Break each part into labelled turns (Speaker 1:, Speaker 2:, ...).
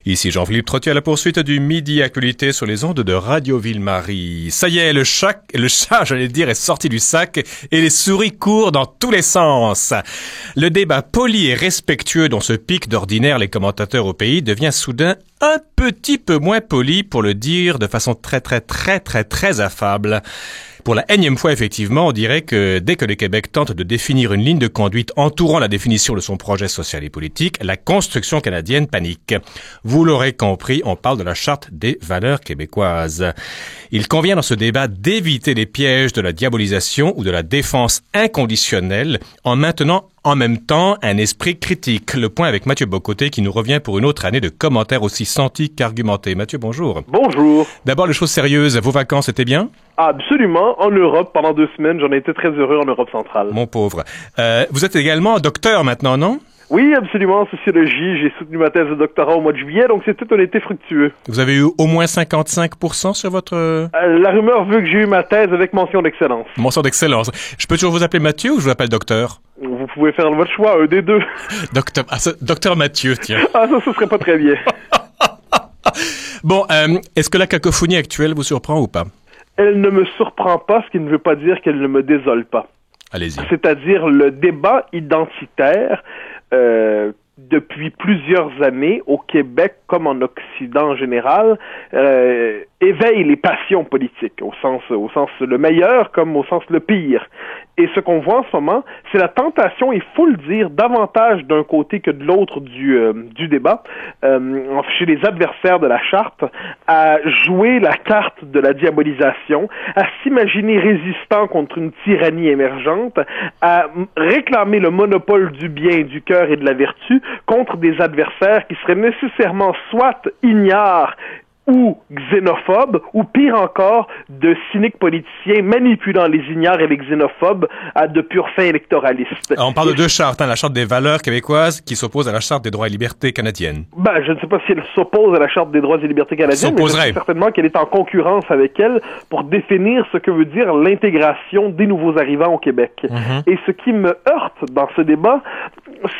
Speaker 1: Ici Jean-Philippe Trottier à la poursuite du Midi Actualité sur les ondes de Radio Ville-Marie. Ça y est, le chat, est sorti du sac et les souris courent dans tous les sens. Le débat poli et respectueux dont se piquent d'ordinaire les commentateurs au pays devient soudain un petit peu moins poli, pour le dire de façon très affable. Pour la énième fois, effectivement, on dirait que dès que le Québec tente de définir une ligne de conduite entourant la définition de son projet social et politique, la construction canadienne panique. Vous l'aurez compris, on parle de la Charte des valeurs québécoises. Il convient dans ce débat d'éviter les pièges de la diabolisation ou de la défense inconditionnelle en maintenant en même temps un esprit critique. Le point avec Mathieu Bocoté qui nous revient pour une autre année de commentaires aussi sentis qu'argumentés. Mathieu, bonjour.
Speaker 2: Bonjour.
Speaker 1: D'abord, les choses sérieuses. Vos vacances étaient bien?
Speaker 2: Absolument. En Europe, pendant 2 semaines, j'en ai été très heureux en Europe centrale.
Speaker 1: Mon pauvre. Vous êtes également docteur maintenant, non?
Speaker 2: Oui, absolument, en sociologie. J'ai soutenu ma thèse de doctorat au mois de juillet, donc c'était un été fructueux.
Speaker 1: Vous avez eu au moins 55% sur votre...
Speaker 2: La rumeur veut que j'ai eu ma thèse avec mention d'excellence.
Speaker 1: Mention d'excellence. Je peux toujours vous appeler Mathieu ou je vous appelle docteur?
Speaker 2: Vous pouvez faire votre choix, un des deux.
Speaker 1: Docteur Mathieu, tiens.
Speaker 2: Ah, ça, ce serait pas très bien.
Speaker 1: Bon, est-ce que la cacophonie actuelle vous surprend ou pas?
Speaker 2: Elle ne me surprend pas, ce qui ne veut pas dire qu'elle ne me désole pas.
Speaker 1: Allez-y.
Speaker 2: C'est-à-dire le débat identitaire depuis plusieurs années au Québec comme en Occident en général éveille les passions politiques au sens le meilleur comme au sens le pire. Et ce qu'on voit en ce moment, c'est la tentation, il faut le dire, davantage d'un côté que de l'autre du débat, chez les adversaires de la charte, à jouer la carte de la diabolisation, à s'imaginer résistant contre une tyrannie émergente, à réclamer le monopole du bien, du cœur et de la vertu contre des adversaires qui seraient nécessairement soit ignares ou xénophobes, ou pire encore, de cyniques politiciens manipulant les ignares et les xénophobes à de pures fins électoralistes.
Speaker 1: On parle de deux chartes, la charte des valeurs québécoises qui s'oppose à la charte des droits et libertés canadiennes.
Speaker 2: Je ne sais pas si elle s'oppose à la charte des droits et libertés canadiennes, mais je sais certainement qu'elle est en concurrence avec elle pour définir ce que veut dire l'intégration des nouveaux arrivants au Québec. Et ce qui me heurte dans ce débat,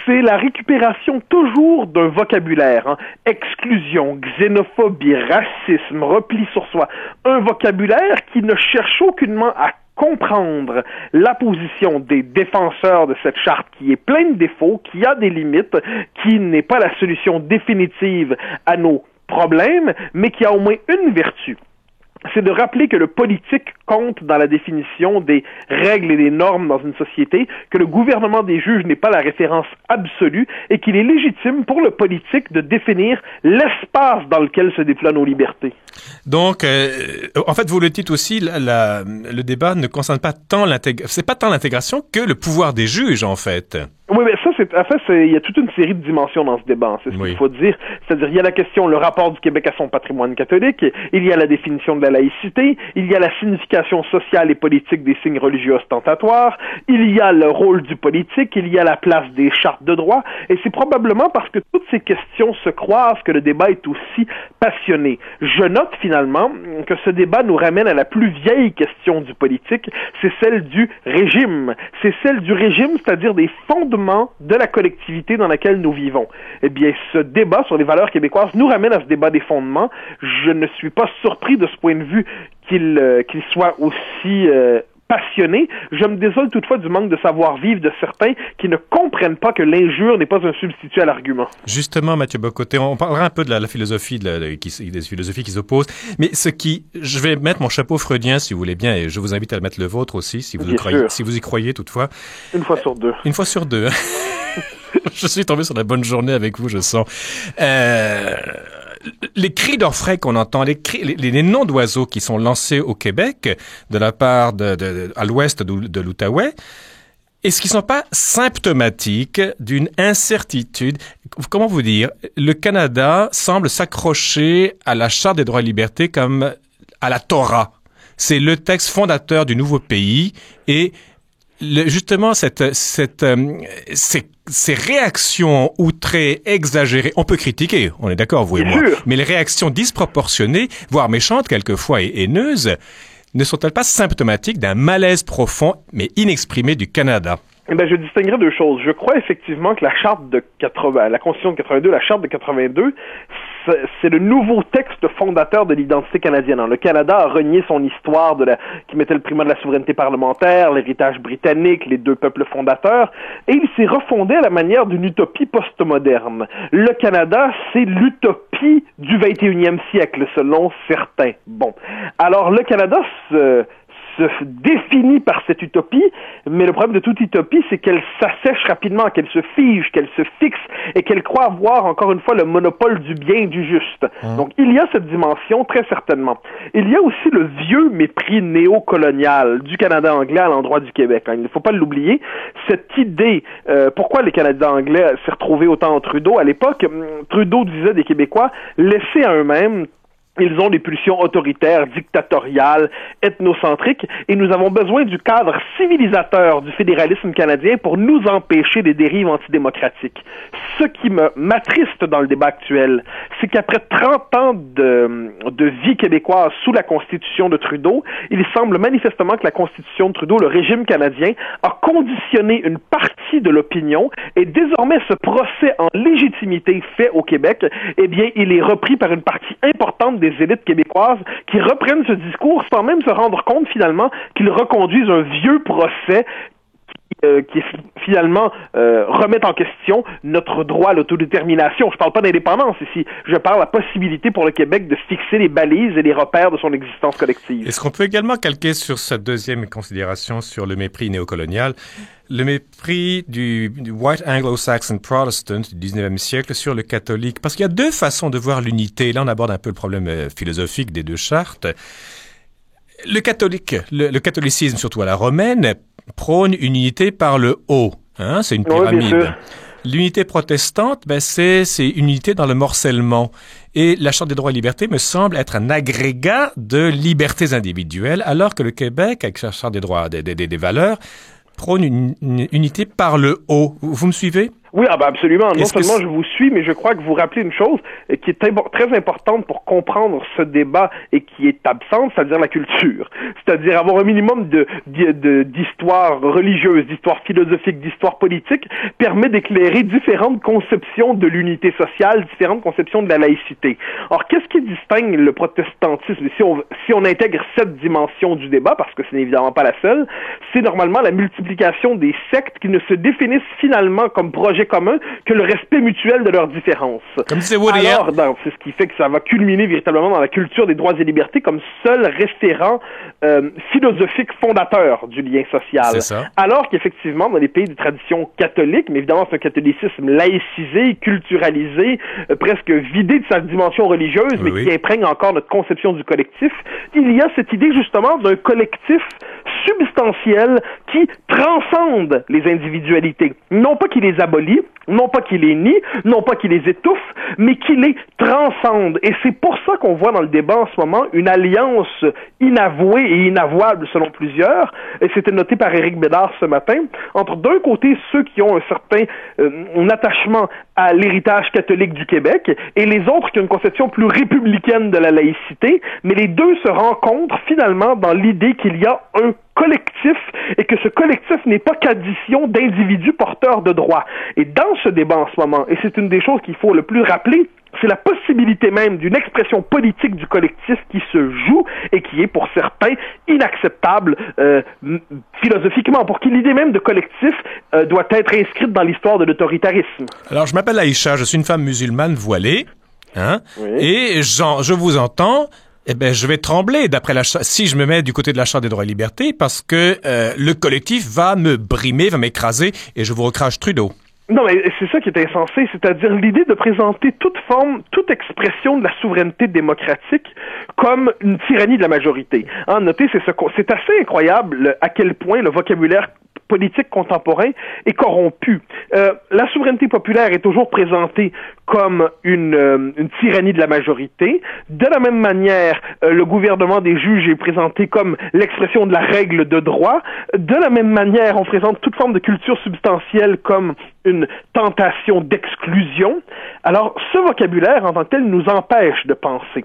Speaker 2: c'est la récupération toujours d'un vocabulaire, exclusion, xénophobie, racisme, repli sur soi, un vocabulaire qui ne cherche aucunement à comprendre la position des défenseurs de cette charte qui est pleine de défauts, qui a des limites, qui n'est pas la solution définitive à nos problèmes, mais qui a au moins une vertu. C'est de rappeler que le politique compte dans la définition des règles et des normes dans une société, que le gouvernement des juges n'est pas la référence absolue et qu'il est légitime pour le politique de définir l'espace dans lequel se déploient nos libertés.
Speaker 1: Donc, en fait, vous le dites aussi, le débat ne concerne pas tant c'est pas tant l'intégration que le pouvoir des juges, en fait.
Speaker 2: Oui, mais ça, il y a toute une série de dimensions dans ce débat, c'est ce qu'il faut dire. C'est-à-dire, il y a la question, le rapport du Québec à son patrimoine catholique, il y a la définition de la laïcité, il y a la signification sociale et politique des signes religieux ostentatoires, il y a le rôle du politique, il y a la place des chartes de droit, et c'est probablement parce que toutes ces questions se croisent que le débat est aussi passionné. Je note finalement que ce débat nous ramène à la plus vieille question du politique, c'est celle du régime. C'est celle du régime, c'est-à-dire des fondements de la collectivité dans laquelle nous vivons. Eh bien, ce débat sur les valeurs québécoises nous ramène à ce débat des fondements. Je ne suis pas surpris de ce point de vue qu'il soit aussi passionné. Je me désole toutefois du manque de savoir-vivre de certains qui ne comprennent pas que l'injure n'est pas un substitut à l'argument.
Speaker 1: Justement, Mathieu Bocoté, on parlera un peu de la philosophie, des philosophies qui s'opposent, mais je vais mettre mon chapeau freudien, si vous voulez bien, et je vous invite à le mettre le vôtre aussi, si vous y croyez toutefois.
Speaker 2: Une fois sur deux.
Speaker 1: Une fois sur deux. Je suis tombé sur la bonne journée avec vous, je sens. Les cris d'orfraie qu'on entend, les noms d'oiseaux qui sont lancés au Québec de la part à l'ouest de l'Outaouais, est-ce qu'ils sont pas symptomatiques d'une incertitude? Comment vous dire? Le Canada semble s'accrocher à la Charte des droits et libertés comme à la Torah. C'est le texte fondateur du nouveau pays et justement, ces réactions outrées, exagérées, on peut critiquer, on est d'accord, vous et moi, mais les réactions disproportionnées, voire méchantes quelquefois et haineuses, ne sont-elles pas symptomatiques d'un malaise profond mais inexprimé du Canada?
Speaker 2: Je distinguerai deux choses. Je crois effectivement que la charte de 80, la Constitution de 82, la charte de 82, c'est le nouveau texte fondateur de l'identité canadienne. Le Canada a renié son histoire qui mettait le primat de la souveraineté parlementaire, l'héritage britannique, les deux peuples fondateurs, et il s'est refondé à la manière d'une utopie postmoderne. Le Canada, c'est l'utopie du 21e siècle, selon certains. Bon. Alors, le Canada se définit par cette utopie, mais le problème de toute utopie, c'est qu'elle s'assèche rapidement, qu'elle se fige, qu'elle se fixe et qu'elle croit avoir, encore une fois, le monopole du bien et du juste. Donc, il y a cette dimension, très certainement. Il y a aussi le vieux mépris néocolonial du Canada anglais à l'endroit du Québec. Il ne faut pas l'oublier. Cette idée, pourquoi les Canadiens anglais s'est retrouvé autant en Trudeau? À l'époque, Trudeau disait des Québécois, laissés à eux-mêmes, ils ont des pulsions autoritaires, dictatoriales, ethnocentriques, et nous avons besoin du cadre civilisateur du fédéralisme canadien pour nous empêcher des dérives antidémocratiques. Ce qui m'attriste dans le débat actuel, c'est qu'après 30 ans de vie québécoise sous la Constitution de Trudeau, il semble manifestement que la Constitution de Trudeau, le régime canadien, a conditionné une partie de l'opinion, et désormais ce procès en légitimité fait au Québec, eh bien, il est repris par une partie importante des élites québécoises qui reprennent ce discours sans même se rendre compte finalement qu'ils reconduisent un vieux procès qui finalement remet en question notre droit à l'autodétermination. Je parle pas d'indépendance ici, je parle de la possibilité pour le Québec de fixer les balises et les repères de son existence collective.
Speaker 1: Est-ce qu'on peut également calquer sur cette deuxième considération sur le mépris néocolonial, le mépris du White Anglo-Saxon Protestant du 19e siècle sur le catholique? Parce qu'il y a deux façons de voir l'unité. Là, on aborde un peu le problème philosophique des deux chartes. Le catholicisme, surtout à la romaine, prône une unité par le haut. C'est une pyramide. Oui, l'unité protestante, c'est une unité dans le morcellement. Et la Charte des droits et libertés me semble être un agrégat de libertés individuelles, alors que le Québec, avec sa Charte des droits, des valeurs, prône une unité par le haut. Vous me suivez?
Speaker 2: Oui, absolument. Non seulement je vous suis, mais je crois que vous rappelez une chose qui est très importante pour comprendre ce débat et qui est absente, c'est-à-dire la culture. C'est-à-dire avoir un minimum d'histoire religieuse, d'histoire philosophique, d'histoire politique permet d'éclairer différentes conceptions de l'unité sociale, différentes conceptions de la laïcité. Or, qu'est-ce qui distingue le protestantisme? Si on intègre cette dimension du débat, parce que ce n'est évidemment pas la seule, c'est normalement la multiplication des sectes qui ne se définissent finalement comme projet commun que le respect mutuel de leurs différences.
Speaker 1: Comme disait Woody Allen.
Speaker 2: Alors, c'est ce qui fait que ça va culminer véritablement dans la culture des droits et libertés comme seul référent philosophique fondateur du lien social.
Speaker 1: C'est ça.
Speaker 2: Alors qu'effectivement, dans les pays de tradition catholique, mais évidemment c'est un catholicisme laïcisé, culturalisé, presque vidé de sa dimension religieuse, mais qui imprègne encore notre conception du collectif, il y a cette idée justement d'un collectif substantiel qui transcende les individualités. Non pas qu'il les abolit, non pas qu'il les nie, non pas qu'il les étouffe, mais qu'il les transcende. Et c'est pour ça qu'on voit dans le débat en ce moment une alliance inavouée et inavouable selon plusieurs, et c'était noté par Éric Bédard ce matin, entre d'un côté ceux qui ont un certain un attachement à l'héritage catholique du Québec, et les autres qui ont une conception plus républicaine de la laïcité, mais les deux se rencontrent finalement dans l'idée qu'il y a un collectif et que ce collectif n'est pas qu'addition d'individus porteurs de droits. Et dans ce débat en ce moment, et c'est une des choses qu'il faut le plus rappeler, c'est la possibilité même d'une expression politique du collectif qui se joue et qui est pour certains inacceptable philosophiquement, pour qui l'idée même de collectif doit être inscrite dans l'histoire de l'autoritarisme.
Speaker 1: Alors je m'appelle Aïcha, je suis une femme musulmane voilée, et je vous entends. Je vais trembler si je me mets du côté de la Charte des droits et libertés parce que le collectif va me brimer, va m'écraser et je vous recrache Trudeau.
Speaker 2: Non, mais c'est ça qui est insensé, c'est-à-dire l'idée de présenter toute forme, toute expression de la souveraineté démocratique comme une tyrannie de la majorité. Notez, c'est assez incroyable à quel point le vocabulaire politique contemporain est corrompu. La souveraineté populaire est toujours présentée comme une tyrannie de la majorité. De la même manière, le gouvernement des juges est présenté comme l'expression de la règle de droit. De la même manière, on présente toute forme de culture substantielle comme une tentation d'exclusion. Alors, ce vocabulaire, en tant que tel, nous empêche de penser.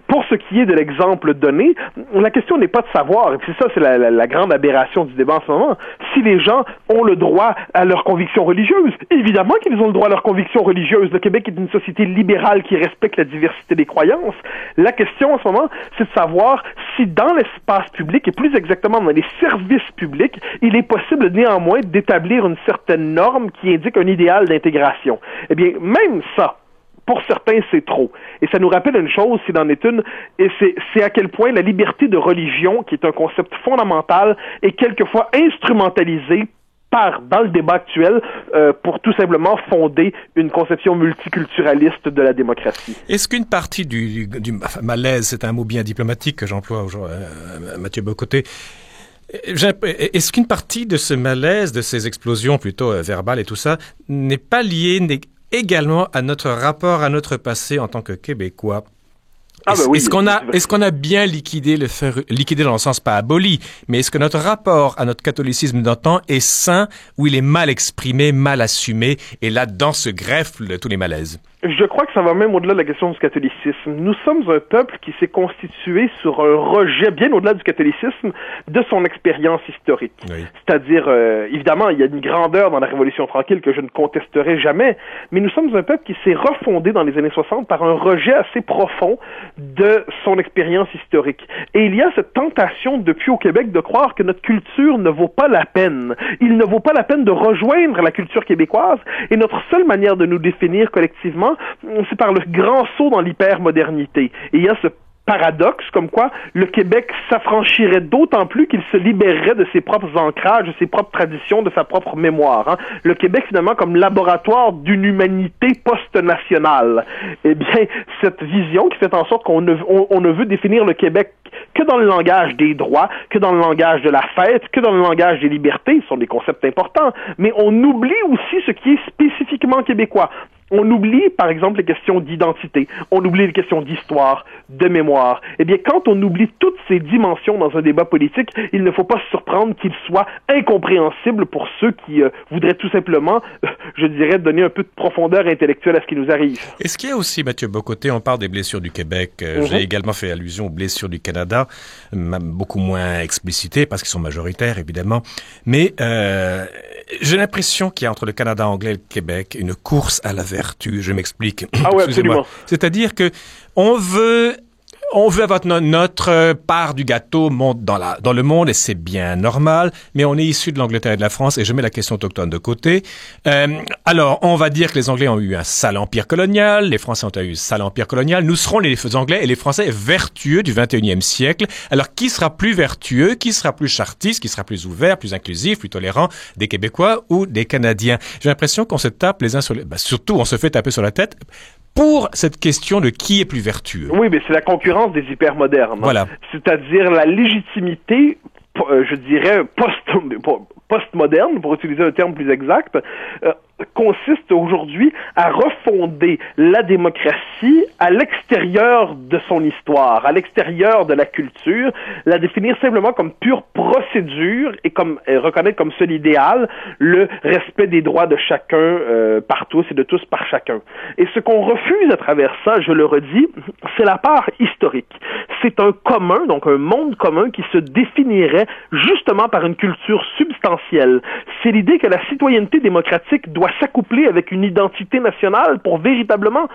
Speaker 2: pour ce qui est de l'exemple donné, la question n'est pas de savoir, et c'est ça, c'est la grande aberration du débat en ce moment, si les gens ont le droit à leurs convictions religieuses. Évidemment qu'ils ont le droit à leurs convictions religieuses. Le Québec est une société libérale qui respecte la diversité des croyances. La question en ce moment, c'est de savoir si dans l'espace public, et plus exactement dans les services publics, il est possible néanmoins d'établir une certaine norme qui indique un idéal d'intégration. Eh bien, même ça, pour certains, c'est trop. Et ça nous rappelle une chose, s'il en est une, et c'est à quel point la liberté de religion, qui est un concept fondamental, est quelquefois instrumentalisée dans le débat actuel pour tout simplement fonder une conception multiculturaliste de la démocratie.
Speaker 1: Est-ce qu'une partie du malaise, c'est un mot bien diplomatique que j'emploie Mathieu Bock-Côté, est-ce qu'une partie de ce malaise, de ces explosions plutôt verbales et tout ça, n'est pas liée également à notre rapport à notre passé en tant que Québécois? Est-ce qu'on a bien liquidé dans le sens pas aboli, mais est-ce que notre rapport à notre catholicisme d'antan est sain ou il est mal exprimé, mal assumé, et là-dedans se greffent tous les malaises?
Speaker 2: Je crois que ça va même au-delà de la question du catholicisme. Nous sommes un peuple qui s'est constitué sur un rejet, bien au-delà du catholicisme, de son expérience historique. Oui. C'est-à-dire, évidemment, il y a une grandeur dans la Révolution tranquille que je ne contesterai jamais, mais nous sommes un peuple qui s'est refondé dans les années 60 par un rejet assez profond de son expérience historique. Et il y a cette tentation depuis au Québec de croire que notre culture ne vaut pas la peine. Il ne vaut pas la peine de rejoindre la culture québécoise, et notre seule manière de nous définir collectivement, c'est par le grand saut dans l'hypermodernité. Et il y a ce paradoxe comme quoi le Québec s'affranchirait d'autant plus qu'il se libérerait de ses propres ancrages, de ses propres traditions, de sa propre mémoire. Le Québec, finalement, comme laboratoire d'une humanité post-nationale. Eh bien, cette vision qui fait en sorte qu'on ne veut définir le Québec que dans le langage des droits, que dans le langage de la fête, que dans le langage des libertés, ce sont des concepts importants, mais on oublie aussi ce qui est spécifiquement québécois. On oublie, par exemple, les questions d'identité. On oublie les questions d'histoire, de mémoire. Eh bien, quand on oublie toutes ces dimensions dans un débat politique, il ne faut pas se surprendre qu'il soit incompréhensible pour ceux qui voudraient tout simplement, je dirais, donner un peu de profondeur intellectuelle à ce qui nous arrive.
Speaker 1: Est-ce qu'il y a aussi, Mathieu Bock-Côté, on parle des blessures du Québec. J'ai également fait allusion aux blessures du Canada, beaucoup moins explicitées parce qu'ils sont majoritaires, évidemment. Mais j'ai l'impression qu'il y a entre le Canada anglais et le Québec une course à la vertu. Je m'explique.
Speaker 2: Ah oui, absolument.
Speaker 1: C'est-à-dire que on veut avoir notre part du gâteau dans le monde, et c'est bien normal, mais on est issu de l'Angleterre et de la France, et je mets la question autochtone de côté. Alors, on va dire que les Anglais ont eu un sale empire colonial, les Français ont eu un sale empire colonial, nous serons les Anglais et les Français vertueux du 21e siècle. Alors, qui sera plus vertueux, qui sera plus chartiste, qui sera plus ouvert, plus inclusif, plus tolérant, des Québécois ou des Canadiens? J'ai l'impression qu'on se tape les uns sur les... surtout, on se fait taper sur la tête pour cette question de qui est plus vertueux.
Speaker 2: Oui, mais c'est la concurrence des hypermodernes.
Speaker 1: Voilà.
Speaker 2: C'est-à-dire la légitimité, je dirais, postmoderne, pour utiliser un terme plus exact, consiste aujourd'hui à refonder la démocratie à l'extérieur de son histoire, à l'extérieur de la culture, la définir simplement comme pure procédure et comme reconnaître comme seul idéal le respect des droits de chacun par tous et de tous par chacun. Et ce qu'on refuse à travers ça, je le redis, c'est la part historique. C'est un commun, donc un monde commun qui se définirait justement par une culture substantielle. C'est l'idée que la citoyenneté démocratique doit s'accoupler avec une identité nationale pour véritablement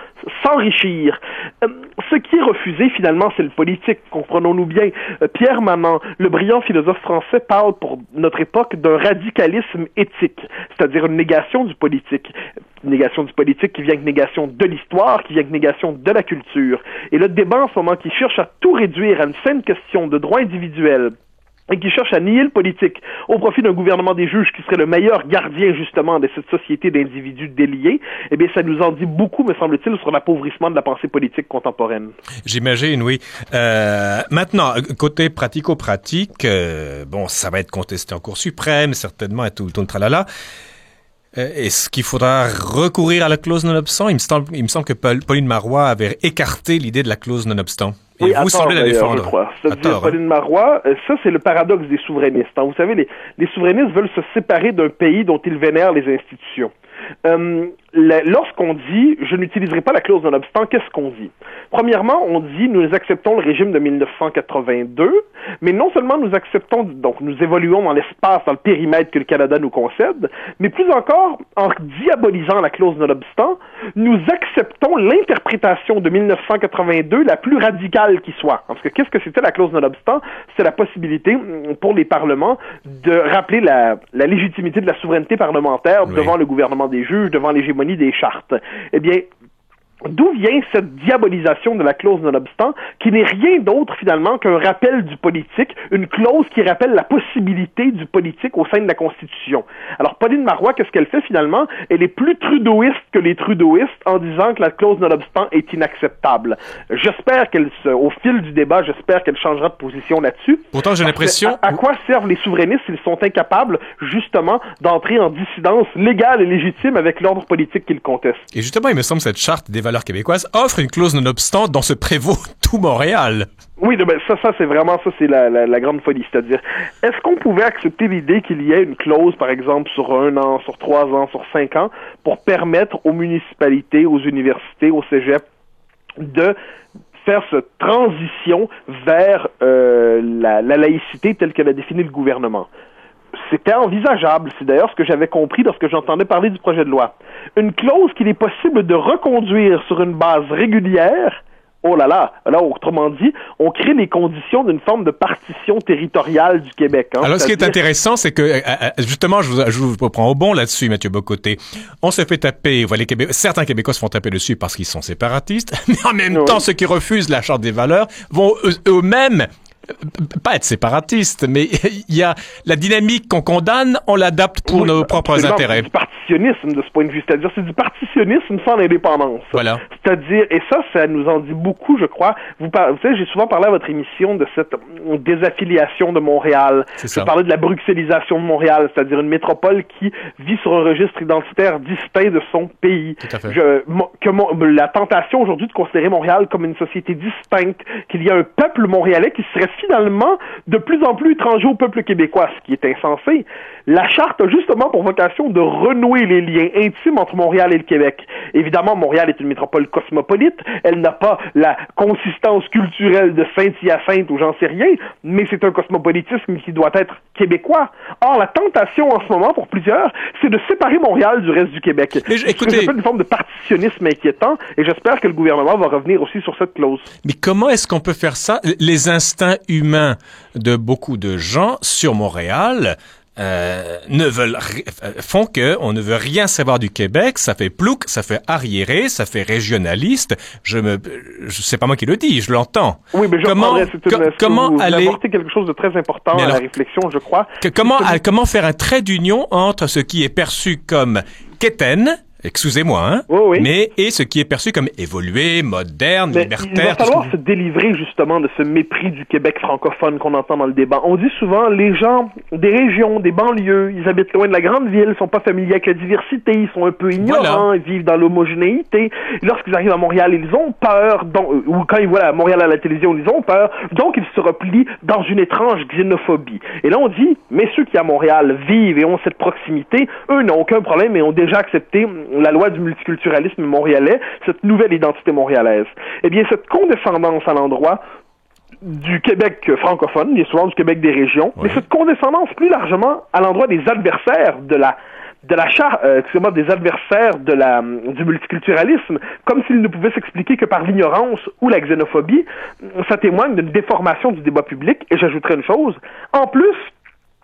Speaker 2: s'enrichir. Ce qui est refusé, finalement, c'est le politique, comprenons-nous bien. Pierre Maman, le brillant philosophe français, parle pour notre époque d'un radicalisme éthique, c'est-à-dire une négation du politique. Une négation du politique qui vient avec négation de l'histoire, qui vient avec négation de la culture. Et le débat en ce moment qui cherche à tout réduire à une simple question de droit individuel, et qui cherche à nier le politique au profit d'un gouvernement des juges qui serait le meilleur gardien justement de cette société d'individus déliés, eh bien ça nous en dit beaucoup, me semble-t-il, sur l'appauvrissement de la pensée politique contemporaine.
Speaker 1: J'imagine, oui. Maintenant, côté pratico-pratique, ça va être contesté en Cour suprême, certainement, et tout le tralala. Est-ce qu'il faudra recourir à la clause non-obstant? Il me semble que Pauline Marois avait écarté l'idée de la clause non-obstant. Et
Speaker 2: oui,
Speaker 1: vous semblez la défendre.
Speaker 2: Je crois. C'est-à-dire, Pauline Marois, ça c'est le paradoxe des souverainistes. Vous savez, les souverainistes veulent se séparer d'un pays dont ils vénèrent les institutions. Lorsqu'on dit « je n'utiliserai pas la clause non-obstant », qu'est-ce qu'on dit? Premièrement, on dit « nous acceptons le régime de 1982 », mais non seulement nous acceptons, donc nous évoluons dans l'espace, dans le périmètre que le Canada nous concède, mais plus encore, en diabolisant la clause non-obstant, nous acceptons l'interprétation de 1982 la plus radicale qui soit. Parce que qu'est-ce que c'était la clause non-obstant? C'est la possibilité pour les parlements de rappeler la légitimité de la souveraineté parlementaire devant le gouvernement des juges, devant l'hégémonie des chartes. Eh bien, d'où vient cette diabolisation de la clause non-obstant, qui n'est rien d'autre finalement qu'un rappel du politique, une clause qui rappelle la possibilité du politique au sein de la Constitution. Alors, Pauline Marois, qu'est-ce qu'elle fait finalement? Elle est plus trudeauiste que les trudeauistes en disant que la clause non-obstant est inacceptable. J'espère au fil du débat, j'espère qu'elle changera de position là-dessus.
Speaker 1: Pourtant, j'ai l'impression...
Speaker 2: À quoi servent les souverainistes s'ils sont incapables, justement, d'entrer en dissidence légale et légitime avec l'ordre politique qu'ils contestent?
Speaker 1: Et justement, il me semble que cette charte des valeurs québécoises offre une clause non-obstant dont se prévaut tout Montréal.
Speaker 2: Oui, ben ça c'est vraiment ça, c'est la grande folie. C'est-à-dire, est-ce qu'on pouvait accepter l'idée qu'il y ait une clause, par exemple, sur 1 an, sur 3 ans, sur 5 ans, pour permettre aux municipalités, aux universités, aux cégeps de faire cette transition vers la laïcité telle que l'a définie le gouvernement? C'était envisageable. C'est d'ailleurs ce que j'avais compris lorsque j'entendais parler du projet de loi. Une clause qu'il est possible de reconduire sur une base régulière. Oh là là! Alors, autrement dit, on crée les conditions d'une forme de partition territoriale du Québec. Hein.
Speaker 1: Alors, ce qui est intéressant, c'est que, justement, je vous prends au bon là-dessus, Mathieu Bock-Côté. On se fait taper, certains Québécois se font taper dessus parce qu'ils sont séparatistes, mais en même temps, ceux qui refusent la Charte des valeurs vont eux-mêmes pas être séparatistes, mais il y a la dynamique qu'on condamne, on l'adapte pour nos propres intérêts.
Speaker 2: C'est du partitionnisme de ce point de vue, c'est-à-dire c'est du partitionnisme sans l'indépendance.
Speaker 1: Voilà.
Speaker 2: C'est-à-dire, et ça nous en dit beaucoup, je crois. Vous savez, j'ai souvent parlé à votre émission de cette désaffiliation de Montréal. Je parlais de la bruxellisation de Montréal, c'est-à-dire une métropole qui vit sur un registre identitaire distinct de son pays.
Speaker 1: Tout à fait.
Speaker 2: La tentation aujourd'hui de considérer Montréal comme une société distincte, qu'il y a un peuple montréalais qui serait finalement de plus en plus étranger au peuple québécois, ce qui est insensé. La Charte a justement pour vocation de renouer les liens intimes entre Montréal et le Québec. Évidemment, Montréal est une métropole cosmopolite, elle n'a pas la consistance culturelle de Saint-Hyacinthe ou j'en sais rien, mais c'est un cosmopolitisme qui doit être québécois. Or, la tentation en ce moment, pour plusieurs, c'est de séparer Montréal du reste du Québec.
Speaker 1: Écoutez,
Speaker 2: c'est une forme de partitionnisme inquiétant, et j'espère que le gouvernement va revenir aussi sur cette clause.
Speaker 1: Mais comment est-ce qu'on peut faire ça? Les instincts humains de beaucoup de gens sur Montréal font que on ne veut rien savoir du Québec, ça fait plouc, ça fait arriéré, ça fait régionaliste. C'est pas moi qui le dis, je l'entends.
Speaker 2: Oui, mais
Speaker 1: comment aller
Speaker 2: apporter quelque chose de très important à la réflexion, je crois.
Speaker 1: Comment faire un trait d'union entre ce qui est perçu comme quétaine, excusez-moi, hein,
Speaker 2: oui.
Speaker 1: et ce qui est perçu comme évolué, moderne, libertaire.
Speaker 2: Il va falloir se délivrer justement de ce mépris du Québec francophone qu'on entend dans le débat. On dit souvent, les gens des régions, des banlieues, ils habitent loin de la grande ville, ils sont pas familiers avec la diversité, ils sont un peu ignorants, ils vivent dans l'homogénéité. Lorsqu'ils arrivent à Montréal, ils ont peur, ou quand ils voient Montréal à la télévision, ils ont peur, donc ils se replient dans une étrange xénophobie. Et là, on dit, mais ceux qui à Montréal vivent et ont cette proximité, eux n'ont aucun problème et ont déjà accepté la loi du multiculturalisme montréalais, cette nouvelle identité montréalaise. Eh bien, cette condescendance à l'endroit du Québec francophone, il est souvent du Québec des régions, mais cette condescendance plus largement à l'endroit des adversaires des adversaires du multiculturalisme, comme s'il ne pouvait s'expliquer que par l'ignorance ou la xénophobie, ça témoigne d'une déformation du débat public, et j'ajouterai une chose, en plus,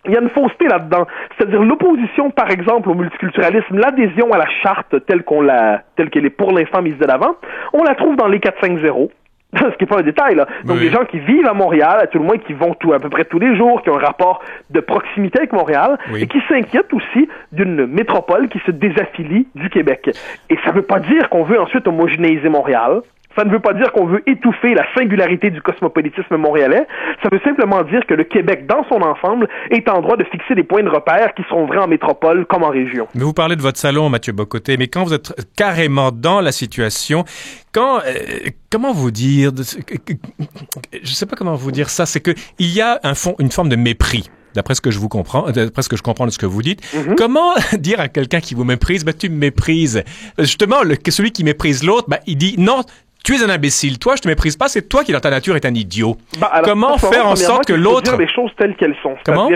Speaker 2: il y a une fausseté là-dedans. C'est-à-dire l'opposition, par exemple, au multiculturalisme, l'adhésion à la charte telle qu'elle est pour l'instant mise de l'avant, on la trouve dans les 450. Ce qui n'est pas un détail, là. Donc, des gens qui vivent à Montréal, à tout le moins qui vont à peu près tous les jours, qui ont un rapport de proximité avec Montréal, et qui s'inquiètent aussi d'une métropole qui se désaffilie du Québec. Et ça ne veut pas dire qu'on veut ensuite homogénéiser Montréal. Ça ne veut pas dire qu'on veut étouffer la singularité du cosmopolitisme montréalais. Ça veut simplement dire que le Québec, dans son ensemble, est en droit de fixer des points de repère qui seront vrais en métropole comme en région.
Speaker 1: Mais vous parlez de votre salon, Mathieu Bock-Côté, mais quand vous êtes carrément dans la situation, comment vous dire, je sais pas comment vous dire ça, c'est que il y a une forme de mépris d'après ce que je comprends de ce que vous dites. Comment dire à quelqu'un qui vous méprise, tu me méprises? Justement, celui qui méprise l'autre, il dit non, tu es un imbécile. Toi, je te méprise pas, c'est toi qui dans ta nature est un idiot. Comment faire en sorte que l'autre...
Speaker 2: dire les choses telles qu'elles sont.
Speaker 1: Comment?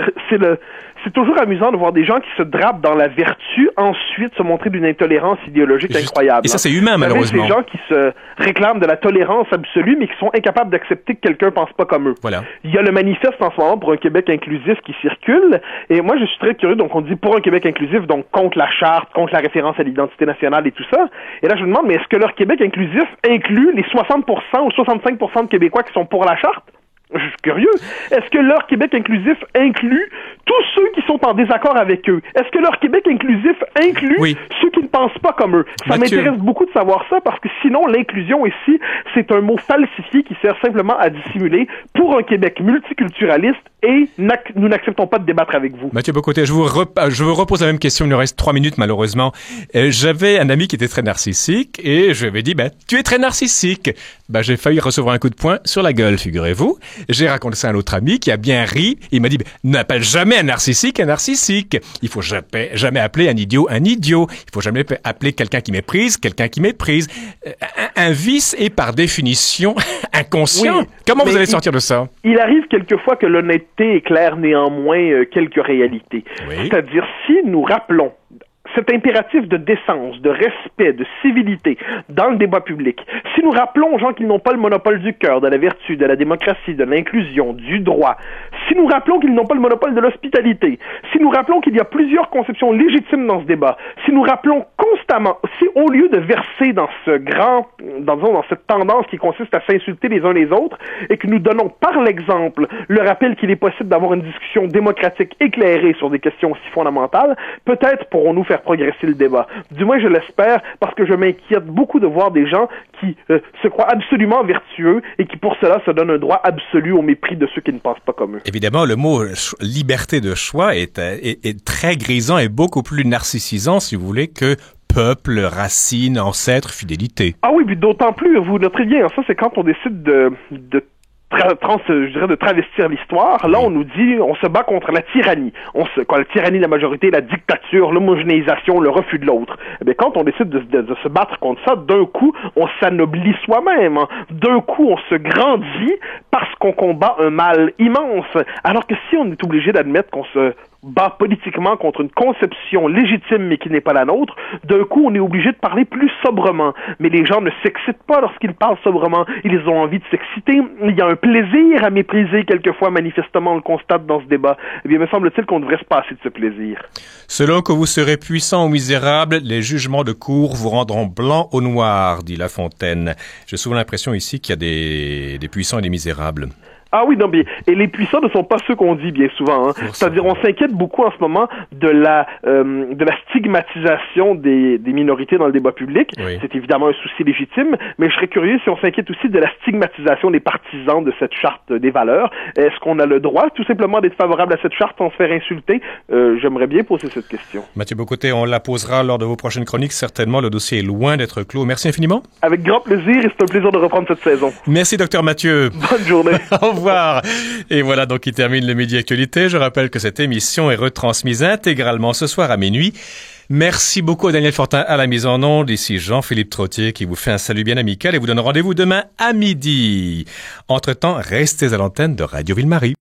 Speaker 2: C'est toujours amusant de voir des gens qui se drapent dans la vertu, ensuite se montrer d'une intolérance idéologique incroyable.
Speaker 1: Et ça, c'est humain, malheureusement.
Speaker 2: Ces gens qui se réclament de la tolérance absolue, mais qui sont incapables d'accepter que quelqu'un pense pas comme eux.
Speaker 1: Voilà.
Speaker 2: Il y a le manifeste en ce moment pour un Québec inclusif qui circule, et moi, je suis très curieux. Donc, on dit pour un Québec inclusif, donc contre la charte, contre la référence à l'identité nationale et tout ça. Et là, je me demande, mais est-ce que leur Québec inclusif inclut les 60% ou 65% de Québécois qui sont pour la charte? Je suis curieux. Est-ce que leur Québec inclusif inclut tous ceux qui sont en désaccord avec eux? Est-ce que leur Québec inclusif inclut ceux qui ne pensent pas comme eux? Ça m'intéresse beaucoup de savoir ça parce que sinon, l'inclusion ici, c'est un mot falsifié qui sert simplement à dissimuler pour un Québec multiculturaliste et nous n'acceptons pas de débattre avec vous.
Speaker 1: Mathieu Bocoté, je vous repose la même question. Il nous reste 3 minutes malheureusement. J'avais un ami qui était très narcissique et je lui avais dit, tu es très narcissique. J'ai failli recevoir un coup de poing sur la gueule, figurez-vous. J'ai raconté ça à un autre ami qui a bien ri. Il m'a dit, n'appelle jamais un narcissique un narcissique. Il faut jamais appeler un idiot un idiot. Il faut jamais appeler quelqu'un qui méprise quelqu'un qui méprise. Un vice est par définition inconscient. Comment vous allez sortir de ça?
Speaker 2: Il arrive quelquefois que l'honnêteté éclaire néanmoins quelques réalités. C'est-à-dire, si nous rappelons cet impératif de décence, de respect, de civilité dans le débat public, si nous rappelons aux gens qu'ils n'ont pas le monopole du cœur, de la vertu, de la démocratie, de l'inclusion, du droit, si nous rappelons qu'ils n'ont pas le monopole de l'hospitalité, si nous rappelons qu'il y a plusieurs conceptions légitimes dans ce débat, si nous rappelons constamment, si au lieu de verser dans dans cette tendance qui consiste à s'insulter les uns les autres, et que nous donnons par l'exemple le rappel qu'il est possible d'avoir une discussion démocratique éclairée sur des questions aussi fondamentales, peut-être pourrons-nous faire progresser le débat. Du moins, je l'espère, parce que je m'inquiète beaucoup de voir des gens qui se croient absolument vertueux et qui, pour cela, se donnent un droit absolu au mépris de ceux qui ne pensent pas comme eux.
Speaker 1: Évidemment, le mot liberté de choix est très grisant et beaucoup plus narcissisant, si vous voulez, que peuple, racine, ancêtre, fidélité.
Speaker 2: Ah oui, puis d'autant plus, vous noterez bien, ça, c'est quand on décide de travestir l'histoire. Là, on nous dit, on se bat contre la tyrannie. La tyrannie de la majorité, la dictature, l'homogénéisation, le refus de l'autre. Eh bien, quand on décide de se battre contre ça, d'un coup, on s'anoblit soi-même. D'un coup, on se grandit parce qu'on combat un mal immense. Alors que si on est obligé d'admettre qu'on se bat politiquement contre une conception légitime mais qui n'est pas la nôtre, d'un coup, on est obligé de parler plus sobrement. Mais les gens ne s'excitent pas lorsqu'ils parlent sobrement. Ils ont envie de s'exciter. Il y a un plaisir à mépriser, quelquefois, manifestement, on le constate dans ce débat. Eh bien, me semble-t-il qu'on devrait se passer de ce plaisir.
Speaker 1: Selon que vous serez puissant ou misérable, les jugements de cour vous rendront blanc ou noir, dit La Fontaine. J'ai souvent l'impression ici qu'il y a des puissants et des misérables.
Speaker 2: Ah oui, non, mais et les puissants ne sont pas ceux qu'on dit bien souvent. Hein. C'est-à-dire, on s'inquiète beaucoup en ce moment de la stigmatisation des minorités dans le débat public. Oui. C'est évidemment un souci légitime, mais je serais curieux si on s'inquiète aussi de la stigmatisation des partisans de cette charte des valeurs. Est-ce qu'on a le droit, tout simplement, d'être favorable à cette charte sans se faire insulter? J'aimerais bien poser cette question.
Speaker 1: Mathieu Bocoté, on la posera lors de vos prochaines chroniques. Certainement, le dossier est loin d'être clos. Merci infiniment.
Speaker 2: Avec grand plaisir, et c'est un plaisir de reprendre cette saison.
Speaker 1: Merci, docteur Mathieu.
Speaker 2: Bonne journée.
Speaker 1: Au revoir. Et voilà donc qui termine le Midi Actualité. Je rappelle que cette émission est retransmise intégralement ce soir à minuit. Merci beaucoup à Daniel Fortin à la mise en onde. Ici Jean-Philippe Trottier qui vous fait un salut bien amical et vous donne rendez-vous demain à midi. Entre-temps, restez à l'antenne de Radio Ville-Marie.